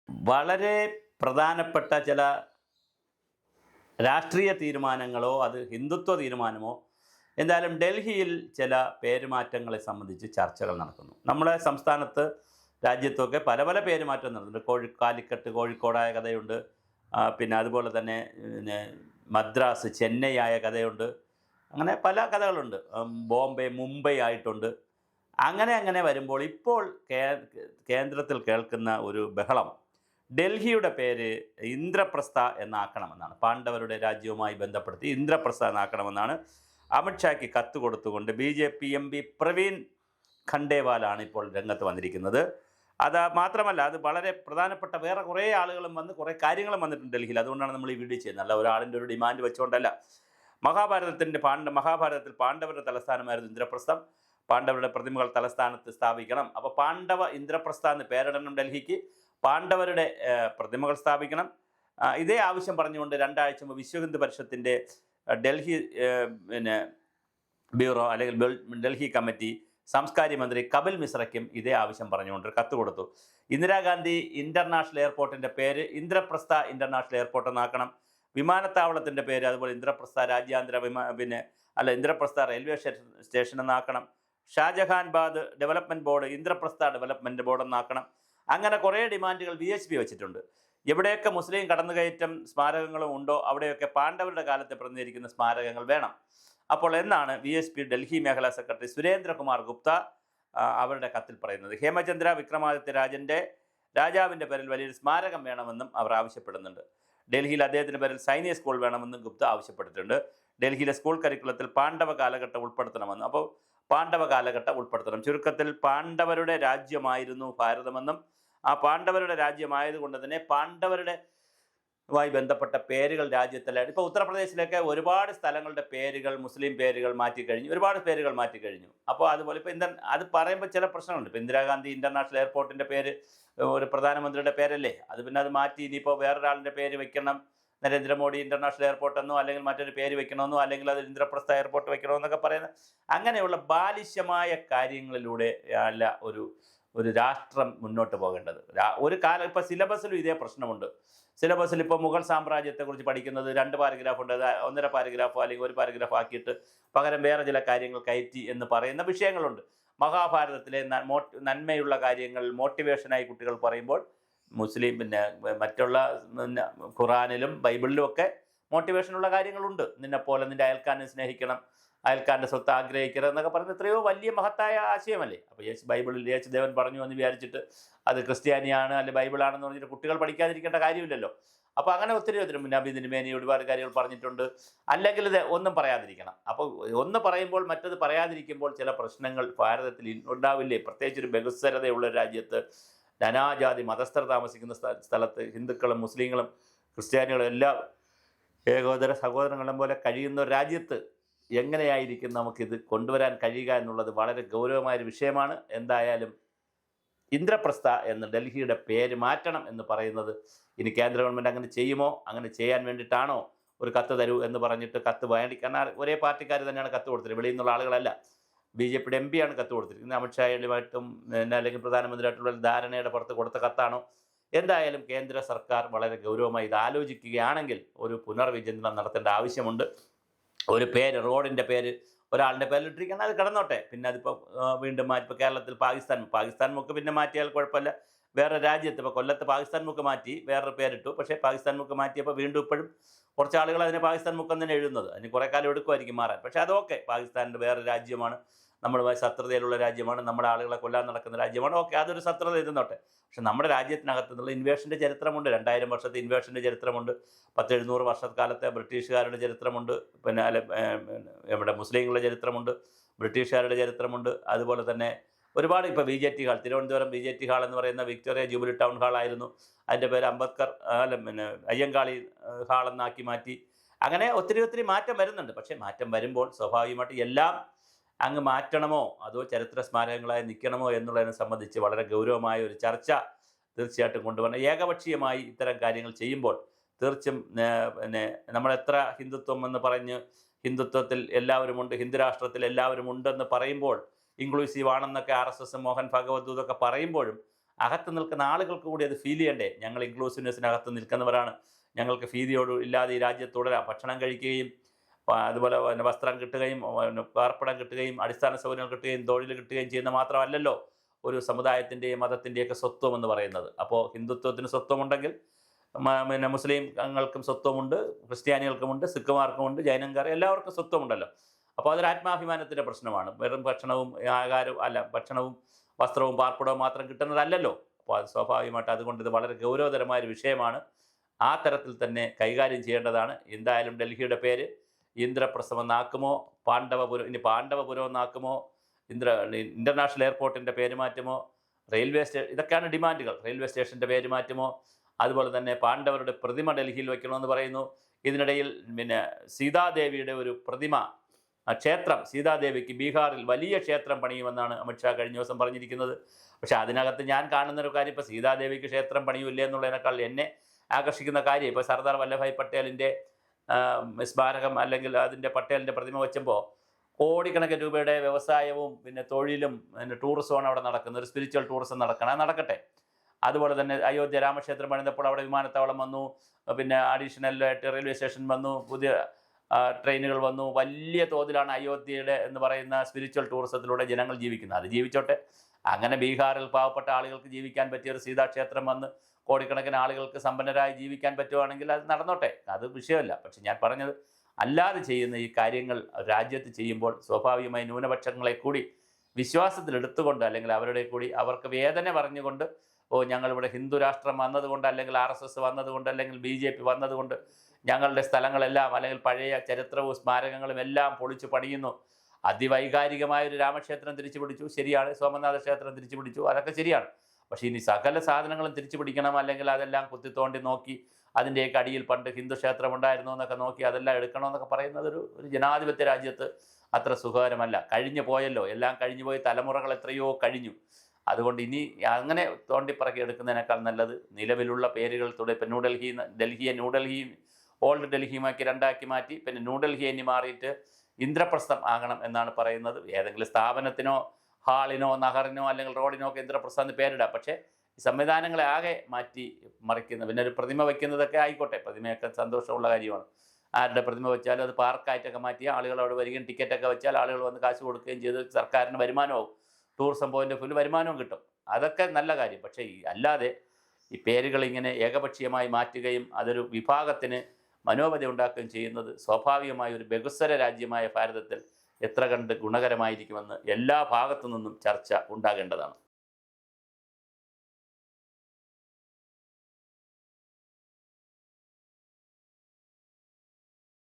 വളരെ പ്രധാനപ്പെട്ട ചില രാഷ്ട്രീയ തീരുമാനങ്ങളോ അത് ഹിന്ദുത്വ തീരുമാനമോ എന്തായാലും ഡൽഹിയിൽ ചില പേരുമാറ്റങ്ങളെ സംബന്ധിച്ച് ചർച്ചകൾ നടക്കുന്നു. നമ്മുടെ സംസ്ഥാനത്ത് രാജ്യത്തൊക്കെ പല പല പേരുമാറ്റം നടക്കുന്നുണ്ട്. കാലിക്കട്ട് കോഴിക്കോടായ കഥയുണ്ട്. പിന്നെ അതുപോലെ തന്നെ പിന്നെ മദ്രാസ് ചെന്നൈ ആയ കഥയുണ്ട്. അങ്ങനെ പല കഥകളുണ്ട്. ബോംബെ മുംബൈ ആയിട്ടുണ്ട്. അങ്ങനെ അങ്ങനെ വരുമ്പോൾ ഇപ്പോൾ കേന്ദ്രത്തിൽ കേൾക്കുന്ന ഒരു ബഹളം ഡൽഹിയുടെ പേര് ഇന്ദ്രപ്രസ്ഥ എന്നാക്കണമെന്നാണ്. പാണ്ഡവരുടെ രാജ്യവുമായി ബന്ധപ്പെടുത്തി ഇന്ദ്രപ്രസ്ഥ എന്നാക്കണമെന്നാണ് അമിത്ഷായ്ക്ക് കത്ത് കൊടുത്തുകൊണ്ട് BJP MP പ്രവീൺ ഖണ്ഡേവാലാണ് ഇപ്പോൾ രംഗത്ത് വന്നിരിക്കുന്നത്. അത് മാത്രമല്ല, അത് വളരെ പ്രധാനപ്പെട്ട വേറെ കുറേ ആളുകളും വന്ന് കുറേ കാര്യങ്ങളും വന്നിട്ടുണ്ട് ഡൽഹിയിൽ. അതുകൊണ്ടാണ് നമ്മൾ ഈ വീഡിയോ ചെയ്യുന്നത്. അല്ല ഒരാളിൻ്റെ ഒരു ഡിമാൻഡ് വെച്ചുകൊണ്ടല്ല. മഹാഭാരതത്തിൽ പാണ്ഡവരുടെ തലസ്ഥാനമായിരുന്നു ഇന്ദ്രപ്രസ്ഥം. പാണ്ഡവരുടെ പ്രതിമകൾ തലസ്ഥാനത്ത് സ്ഥാപിക്കണം. അപ്പോൾ പാണ്ഡവ ഇന്ദ്രപ്രസ്ഥ എന്ന് പേരിടണം ഡൽഹിക്ക്. പാണ്ഡവരുടെ പ്രതിമകൾ സ്ഥാപിക്കണം. ഇതേ ആവശ്യം പറഞ്ഞുകൊണ്ട് 2 ആഴ്ച മുമ്പ് വിശ്വഹിന്ദു പരിഷത്തിൻ്റെ ഡൽഹി ബ്യൂറോ അല്ലെങ്കിൽ ഡൽഹി കമ്മിറ്റി സാംസ്കാരിക മന്ത്രി കപിൽ മിശ്രയ്ക്കും ഇതേ ആവശ്യം പറഞ്ഞുകൊണ്ട് കത്ത് കൊടുത്തു. ഇന്ദിരാഗാന്ധി ഇൻ്റർനാഷണൽ എയർപോർട്ടിൻ്റെ പേര് ഇന്ദ്രപ്രസ്ഥ ഇൻ്റർനാഷണൽ എയർപോർട്ട് എന്നാക്കണം. വിമാനത്താവളത്തിൻ്റെ പേര് അതുപോലെ ഇന്ദ്രപ്രസ്ഥ രാജ്യാന്തര Indraprastha railway station എന്നാക്കണം. ഷാജഹാൻബാദ് development board Indraprastha development board എന്നാക്കണം. അങ്ങനെ കുറേ ഡിമാൻഡുകൾ VHP വെച്ചിട്ടുണ്ട്. എവിടെയൊക്കെ മുസ്ലിം കടന്നുകയറ്റം സ്മാരകങ്ങളും ഉണ്ടോ അവിടെയൊക്കെ പാണ്ഡവരുടെ കാലത്തെ പ്രതിനിധീകരിക്കുന്ന സ്മാരകങ്ങൾ വേണം. അപ്പോൾ എന്നാണ് VHP ഡൽഹി മേഖലാ സെക്രട്ടറി സുരേന്ദ്രകുമാർ ഗുപ്ത അവരുടെ കത്തിൽ പറയുന്നത്. ഹേമചന്ദ്ര വിക്രമാദിത്യ രാജാവിൻ്റെ പേരിൽ വലിയൊരു സ്മാരകം വേണമെന്നും അവർ ആവശ്യപ്പെടുന്നുണ്ട്. ഡൽഹിയിൽ അദ്ദേഹത്തിൻ്റെ പേരിൽ സൈനിക സ്കൂൾ വേണമെന്നും ഗുപ്ത ആവശ്യപ്പെട്ടിട്ടുണ്ട്. ഡൽഹിയിലെ സ്കൂൾ കരിക്കുലത്തിൽ പാണ്ഡവ കാലഘട്ടം ഉൾപ്പെടുത്തണമെന്ന്. അപ്പോൾ പാണ്ഡവ കാലഘട്ടം ഉൾപ്പെടുത്തണം. ചുരുക്കത്തിൽ പാണ്ഡവരുടെ രാജ്യമായിരുന്നു ഭാരതമെന്നും ആ പാണ്ഡവരുടെ രാജ്യമായതുകൊണ്ട് തന്നെ പാണ്ഡവരുടെയുമായി ബന്ധപ്പെട്ട പേരുകൾ രാജ്യത്തല്ല. ഇപ്പോൾ ഉത്തർപ്രദേശിലൊക്കെ ഒരുപാട് സ്ഥലങ്ങളുടെ പേരുകൾ മുസ്ലിം പേരുകൾ മാറ്റിക്കഴിഞ്ഞു, ഒരുപാട് പേരുകൾ മാറ്റിക്കഴിഞ്ഞു. അപ്പോൾ അതുപോലെ ഇപ്പോൾ അത് പറയുമ്പോൾ ചില പ്രശ്നങ്ങളുണ്ട്. ഇപ്പോൾ ഇന്ദിരാഗാന്ധി ഇൻ്റർനാഷണൽ എയർപോർട്ടിൻ്റെ പേര് ഒരു പ്രധാനമന്ത്രിയുടെ പേരല്ലേ, അത് പിന്നെ അത് മാറ്റി ഇനിയിപ്പോൾ വേറൊരാളിൻ്റെ പേര് വെക്കണം, നരേന്ദ്രമോദി ഇൻ്റർനാഷണൽ എയർപോർട്ടെന്നോ അല്ലെങ്കിൽ മറ്റൊരു പേര് വെക്കണമെന്നോ അല്ലെങ്കിൽ അത് ഇന്ദ്രപ്രസ്ഥ എയർപോർട്ട് വെക്കണമെന്നൊക്കെ പറയുന്ന അങ്ങനെയുള്ള ബാലിശമായ കാര്യങ്ങളിലൂടെ അല്ല ഒരു രാഷ്ട്രം മുന്നോട്ട് പോകേണ്ടത്. ഒരു കാലം ഇപ്പോൾ സിലബസിലും ഇതേ പ്രശ്നമുണ്ട്. സിലബസിൽ ഇപ്പോൾ മുഗൾ സാമ്രാജ്യത്തെക്കുറിച്ച് പഠിക്കുന്നത് 2 പാരഗ്രാഫ് ഉണ്ട്, 1.5 പാരഗ്രാഫോ അല്ലെങ്കിൽ 1 പാരഗ്രാഫ് ആക്കിയിട്ട് പകരം വേറെ ചില കാര്യങ്ങൾ കയറ്റി എന്ന് പറയുന്ന വിഷയങ്ങളുണ്ട്. മഹാഭാരതത്തിലെ നന്മയുള്ള കാര്യങ്ങൾ മോട്ടിവേഷനായി കുട്ടികൾ പറയുമ്പോൾ മുസ്ലിം മറ്റുള്ള ഖുറാനിലും ബൈബിളിലും ഒക്കെ മോട്ടിവേഷനുള്ള കാര്യങ്ങളുണ്ട്. നിന്നെപ്പോലെ നിൻ്റെ അയൽക്കാരനെ സ്നേഹിക്കണം, അയൽക്കാരൻ്റെ സ്വത്ത് ആഗ്രഹിക്കരുത് എന്നൊക്കെ പറയുന്നത് എത്രയോ വലിയ മഹത്തായ ആശയമല്ലേ. അപ്പോൾ ബൈബിളിൽ യേശുദേവൻ പറഞ്ഞു എന്ന് വിചാരിച്ചിട്ട് അത് ക്രിസ്ത്യാനിയാണ് അല്ലെ ബൈബിളാണെന്ന് പറഞ്ഞിട്ട് കുട്ടികൾ പഠിക്കാതിരിക്കേണ്ട കാര്യമില്ലല്ലോ. അപ്പോൾ അങ്ങനെ ഒത്തിരി നബി തിരുമേനി ഒരുപാട് കാര്യങ്ങൾ പറഞ്ഞിട്ടുണ്ട്. അല്ലെങ്കിൽ ഇത് ഒന്നും പറയാതിരിക്കണം. അപ്പോൾ ഒന്ന് പറയുമ്പോൾ മറ്റത് പറയാതിരിക്കുമ്പോൾ ചില പ്രശ്നങ്ങൾ ഭാരതത്തിൽ ഉണ്ടാവില്ലേ? പ്രത്യേകിച്ച് ഒരു ബഹുസ്വരതയുള്ള രാജ്യത്ത് നാനാജാതി മതസ്ഥർ താമസിക്കുന്ന സ്ഥലത്ത് ഹിന്ദുക്കളും മുസ്ലിങ്ങളും ക്രിസ്ത്യാനികളും എല്ലാം ഏകോദര സഹോദരങ്ങളും പോലെ കഴിയുന്ന ഒരു രാജ്യത്ത് എങ്ങനെയായിരിക്കും നമുക്കിത് കൊണ്ടുവരാൻ കഴിയുക എന്നുള്ളത് വളരെ ഗൗരവമായൊരു വിഷയമാണ്. എന്തായാലും ഇന്ദ്രപ്രസ്ഥ എന്ന് ഡൽഹിയുടെ പേര് മാറ്റണം എന്ന് പറയുന്നത് ഇനി കേന്ദ്ര ഗവൺമെൻറ് അങ്ങനെ ചെയ്യുമോ, അങ്ങനെ ചെയ്യാൻ വേണ്ടിയിട്ടാണോ ഒരു കത്ത് തരൂ എന്ന് പറഞ്ഞിട്ട് കത്ത് കാരണം ഒരേ പാർട്ടിക്കാർ തന്നെയാണ് കത്ത് കൊടുത്തത്, വെളിയിൽ നിന്നുള്ള ആളുകളല്ല. BJPയുടെ MP ആണ് കത്ത് കൊടുത്തിരിക്കുന്നത്. അമിത്ഷായുമായിട്ടും അല്ലെങ്കിൽ പ്രധാനമന്ത്രിയായിട്ടുള്ള ധാരണയുടെ പുറത്ത് കൊടുത്ത കത്താണോ? എന്തായാലും കേന്ദ്ര സർക്കാർ വളരെ ഗൗരവമായി ഇത് ആലോചിക്കുകയാണെങ്കിൽ ഒരു പുനർവിചിന്തനം നടത്തേണ്ട ആവശ്യമുണ്ട്. ഒരു പേര് റോഡിൻ്റെ പേര് ഒരാളുടെ പേരിലിട്ടിരിക്കണം, അത് കിടന്നോട്ടെ. പിന്നെ അതിപ്പോൾ വീണ്ടും മാറ്റി, ഇപ്പോൾ കേരളത്തിൽ പാകിസ്ഥാൻ മുക്ക് പിന്നെ മാറ്റിയാൽ കുഴപ്പമില്ല. വേറെ രാജ്യത്ത് ഇപ്പോൾ കൊല്ലത്ത് പാകിസ്ഥാൻ മുക്ക് മാറ്റി വേറൊരു പേരിട്ടു. പക്ഷേ പാകിസ്ഥാൻ മുക്ക് മാറ്റിയപ്പോൾ വീണ്ടും ഇപ്പോഴും കുറച്ച് ആളുകൾ അതിനെ പാകിസ്ഥാൻ മുക്കം തന്നെ എഴുതുന്നത്. അതിന് കുറേ കാലം എടുക്കുമായിരിക്കും മാറാൻ. പക്ഷേ അതൊക്കെ പാകിസ്ഥാനിൻ്റെ വേറെ രാജ്യമാണ്, നമ്മളുമായി ശത്രുതയിലുള്ള രാജ്യമാണ്, നമ്മുടെ ആളുകളെ കൊല്ലാൻ നടക്കുന്ന രാജ്യമാണ്. ഓക്കെ, അതൊരു ശത്രുത ഇരുന്നോട്ടെ. പക്ഷെ നമ്മുടെ രാജ്യത്തിനകത്ത് നിന്നുള്ള ഇൻവേഷൻ്റെ ചരിത്രമുണ്ട്. 2000 വർഷത്തെ ഇൻവേഷൻ്റെ ചരിത്രമുണ്ട്. 10-700 വർഷക്കാലത്തെ ബ്രിട്ടീഷുകാരുടെ ചരിത്രമുണ്ട്. പിന്നെ നമ്മുടെ മുസ്ലിങ്ങളുടെ ചരിത്രമുണ്ട്, ബ്രിട്ടീഷുകാരുടെ ചരിത്രമുണ്ട്. അതുപോലെ തന്നെ ഒരുപാട് ഇപ്പോൾ VJT hall, Thiruvananthapuram VJT hall എന്ന് പറയുന്ന വിക്ടോറിയ ജൂബിലി ടൗൺ ഹാളായിരുന്നു. അതിൻ്റെ പേര് അംബേദ്കർ അയ്യങ്കാളി ഹാളെന്നാക്കി മാറ്റി. അങ്ങനെ ഒത്തിരി മാറ്റം വരുന്നുണ്ട്. പക്ഷേ മാറ്റം വരുമ്പോൾ സ്വാഭാവികമായിട്ട് എല്ലാം അങ്ങ് മാറ്റണമോ അതോ ചരിത്ര സ്മാരകങ്ങളായി നിൽക്കണമോ എന്നുള്ളതിനെ സംബന്ധിച്ച് വളരെ ഗൗരവമായ ഒരു ചർച്ച തീർച്ചയായിട്ടും കൊണ്ടുവരണം. ഏകപക്ഷീയമായി ഇത്തരം കാര്യങ്ങൾ ചെയ്യുമ്പോൾ തീർച്ചയായും നമ്മളെത്ര ഹിന്ദുത്വം എന്ന് പറഞ്ഞ് ഹിന്ദുത്വത്തിൽ എല്ലാവരുമുണ്ട്, ഹിന്ദു രാഷ്ട്രത്തിൽ എല്ലാവരും ഉണ്ടെന്ന് പറയുമ്പോൾ ഇൻക്ലൂസീവ് ആണെന്നൊക്കെ RSS മോഹൻ ഭഗവത് ഇതൊക്കെ പറയുമ്പോഴും അകത്ത് നിൽക്കുന്ന ആളുകൾക്ക് കൂടി അത് ഫീൽ ചെയ്യണ്ടേ? ഞങ്ങൾ ഇൻക്ലൂസീവ്നെസ്സിനകത്ത് നിൽക്കുന്നവരാണ്, ഞങ്ങൾക്ക് ഭീതിയോട് ഇല്ലാതെ ഈ രാജ്യത്ത് തുടരാം, ഭക്ഷണം കഴിക്കുകയും അതുപോലെ വസ്ത്രം കിട്ടുകയും പാർപ്പിടം കിട്ടുകയും അടിസ്ഥാന സൗകര്യങ്ങൾ കിട്ടുകയും തൊഴിൽ കിട്ടുകയും ചെയ്യുന്ന മാത്രമല്ലല്ലോ ഒരു സമുദായത്തിൻ്റെയും മതത്തിൻ്റെയൊക്കെ സ്വത്വം എന്ന് പറയുന്നത്. അപ്പോൾ ഹിന്ദുത്വത്തിന് സ്വത്വമുണ്ടെങ്കിൽ പിന്നെ മുസ്ലിംകൾക്കും സ്വത്വമുണ്ട്, ക്രിസ്ത്യാനികൾക്കുമുണ്ട്, സിഖുമാർക്കുമുണ്ട്, ജൈനക്കാർ എല്ലാവർക്കും സ്വത്വമുണ്ടല്ലോ. അപ്പോൾ അതൊരു ആത്മാഭിമാനത്തിൻ്റെ പ്രശ്നമാണ്. വെറും ഭക്ഷണവും ആഹാരവും അല്ല, ഭക്ഷണവും വസ്ത്രവും പാർപ്പിടവും മാത്രം കിട്ടുന്നതല്ലല്ലോ. അപ്പോൾ അത് സ്വാഭാവികമായിട്ട് അതുകൊണ്ട് ഇത് വളരെ ഗൗരവതരമായൊരു വിഷയമാണ്. ആ തരത്തിൽ തന്നെ കൈകാര്യം ചെയ്യേണ്ടതാണ്. എന്തായാലും ഡൽഹിയുടെ പേര് ഇന്ദ്രപ്രസ്ഥം എന്നാക്കുമോ, പാണ്ഡവപുരം ഇനി പാണ്ഡവപുരം എന്നാക്കുമോ, ഇൻ്റർനാഷണൽ എയർപോർട്ടിൻ്റെ പേര് മാറ്റുമോ, റെയിൽവേ സ്റ്റേഷൻ, ഇതൊക്കെയാണ് ഡിമാൻഡുകൾ. റെയിൽവേ സ്റ്റേഷൻ്റെ പേര് മാറ്റുമോ, അതുപോലെ തന്നെ പാണ്ഡവരുടെ പ്രതിമ ഡൽഹിയിൽ വയ്ക്കണമെന്ന് പറയുന്നു. ഇതിനിടയിൽ പിന്നെ സീതാദേവിയുടെ ഒരു പ്രതിമ ക്ഷേത്രം, സീതാദേവിക്ക് ബീഹാറിൽ വലിയ ക്ഷേത്രം പണിയുമെന്നാണ് അമിത്ഷാ കഴിഞ്ഞ ദിവസം പറഞ്ഞിരിക്കുന്നത്. പക്ഷേ അതിനകത്ത് ഞാൻ കാണുന്നൊരു കാര്യം, ഇപ്പോൾ സീതാദേവിക്ക് ക്ഷേത്രം പണിയില്ല എന്നുള്ളതിനേക്കാൾ എന്നെ ആകർഷിക്കുന്ന കാര്യം, ഇപ്പോൾ സർദാർ വല്ലഭായ് പട്ടേലിൻ്റെ സ്മാരകം അല്ലെങ്കിൽ അതിൻ്റെ പട്ടേലിൻ്റെ പ്രതിമ വെച്ചപ്പോൾ കോടിക്കണക്കിന് രൂപയുടെ വ്യവസായവും പിന്നെ തൊഴിലും പിന്നെ ടൂറിസമാണ് അവിടെ നടക്കുന്നത്. ഒരു സ്പിരിച്വൽ ടൂറിസം നടക്കട്ടെ. അതുപോലെ തന്നെ അയോധ്യ രാമക്ഷേത്രം പണിതപ്പോൾ അവിടെ വിമാനത്താവളം വന്നു, പിന്നെ അഡീഷണലായിട്ട് റെയിൽവേ സ്റ്റേഷൻ വന്നു, പുതിയ ട്രെയിനുകൾ വന്നു. വലിയ തോതിലാണ് അയോധ്യയുടെ എന്ന് പറയുന്ന സ്പിരിച്വൽ ടൂറിസത്തിലൂടെ ജനങ്ങൾ ജീവിക്കുന്നത്. അത് ജീവിച്ചോട്ടെ. അങ്ങനെ ബീഹാറിൽ പാവപ്പെട്ട ആളുകൾക്ക് ജീവിക്കാൻ പറ്റിയ ഒരു സീതാക്ഷേത്രം വന്ന് കോടിക്കണക്കിന് ആളുകൾക്ക് സമ്പന്നരായി ജീവിക്കാൻ പറ്റുവാണെങ്കിൽ അത് നടന്നോട്ടെ, അത് വിഷയമല്ല. പക്ഷെ ഞാൻ പറഞ്ഞത് അല്ലാതെ ചെയ്യുന്ന ഈ കാര്യങ്ങൾ രാജ്യത്ത് ചെയ്യുമ്പോൾ സ്വാഭാവികമായി ന്യൂനപക്ഷങ്ങളെ കൂടി വിശ്വാസത്തിലെടുത്തുകൊണ്ട് അല്ലെങ്കിൽ അവരുടെ കൂടി അവർക്ക് വേദന പറഞ്ഞുകൊണ്ട്, ഞങ്ങളിവിടെ ഹിന്ദു രാഷ്ട്രം വന്നതുകൊണ്ട് അല്ലെങ്കിൽ RSS വന്നതുകൊണ്ട് അല്ലെങ്കിൽ BJP വന്നതുകൊണ്ട് ഞങ്ങളുടെ സ്ഥലങ്ങളെല്ലാം അല്ലെങ്കിൽ പഴയ ചരിത്രവും സ്മാരകങ്ങളും എല്ലാം പൊളിച്ചു പണിയുന്നു. അതിവൈകാരികമായൊരു രാമക്ഷേത്രം തിരിച്ചു പിടിച്ചു, ശരിയാണ്. സോമനാഥ ക്ഷേത്രം തിരിച്ചു പിടിച്ചു, അതൊക്കെ ശരിയാണ്. പക്ഷേ ഇനി സകല സാധനങ്ങളും തിരിച്ചു പിടിക്കണം, അല്ലെങ്കിൽ അതെല്ലാം കുത്തിത്തോണ്ടി നോക്കി അതിൻ്റെയൊക്കെ അടിയിൽ പണ്ട് ഹിന്ദു ക്ഷേത്രം ഉണ്ടായിരുന്നു എന്നൊക്കെ നോക്കി അതെല്ലാം എടുക്കണമെന്നൊക്കെ പറയുന്നത് ഒരു ജനാധിപത്യ രാജ്യത്ത് അത്ര സുഖകരമല്ല. കഴിഞ്ഞു പോയല്ലോ, എല്ലാം കഴിഞ്ഞു പോയി, തലമുറകൾ എത്രയോ കഴിഞ്ഞു. അതുകൊണ്ട് ഇനി അങ്ങനെ തോണ്ടിപ്പറക്കി എടുക്കുന്നതിനേക്കാൾ നല്ലത് നിലവിലുള്ള പേരുകൾ ഇപ്പം ഡൽഹിയെ ന്യൂഡൽഹി ഓൾഡ് ഡൽഹിയുമാക്കി രണ്ടാക്കി മാറ്റി, പിന്നെ ന്യൂഡൽഹി ഇനി മാറിയിട്ട് ഇന്ദ്രപ്രസ്ഥം ആകണം എന്നാണ് പറയുന്നത്. ഏതെങ്കിലും സ്ഥാപനത്തിനോ ഹാളിനോ നഗറിനോ അല്ലെങ്കിൽ റോഡിനോ ഒക്കെ ഇന്ദ്രപ്രസ്ഥം എന്ന് പേരിടാം. പക്ഷേ ഈ സംവിധാനങ്ങളെ ആകെ മാറ്റി മറിക്കുന്ന, പിന്നെ ഒരു പ്രതിമ വയ്ക്കുന്നതൊക്കെ ആയിക്കോട്ടെ, പ്രതിമയൊക്കെ സന്തോഷമുള്ള കാര്യമാണ്. ആരുടെ പ്രതിമ വെച്ചാലും അത് പാർക്കായിട്ടൊക്കെ മാറ്റിയാൽ ആളുകൾ അവിടെ വരികയും ടിക്കറ്റൊക്കെ വെച്ചാൽ ആളുകൾ വന്ന് കാശ് കൊടുക്കുകയും ചെയ്ത് സർക്കാരിന് വരുമാനവും ടൂറിസം പോയിൻ്റ് ഫുൾ വരുമാനവും കിട്ടും. അതൊക്കെ നല്ല കാര്യം. പക്ഷേ അല്ലാതെ ഈ പേരുകൾ ഇങ്ങനെ ഏകപക്ഷീയമായി മാറ്റുകയും അതൊരു വിഭാഗത്തിന് മനോവധി ഉണ്ടാക്കുകയും ചെയ്യുന്നത് സ്വാഭാവികമായ ഒരു ബഹുസ്വര രാജ്യമായ ഭാരതത്തിൽ എത്ര കണ്ട് ഗുണകരമായിരിക്കുമെന്ന് എല്ലാ ഭാഗത്തു നിന്നും ചർച്ച ഉണ്ടാകേണ്ടതാണ്.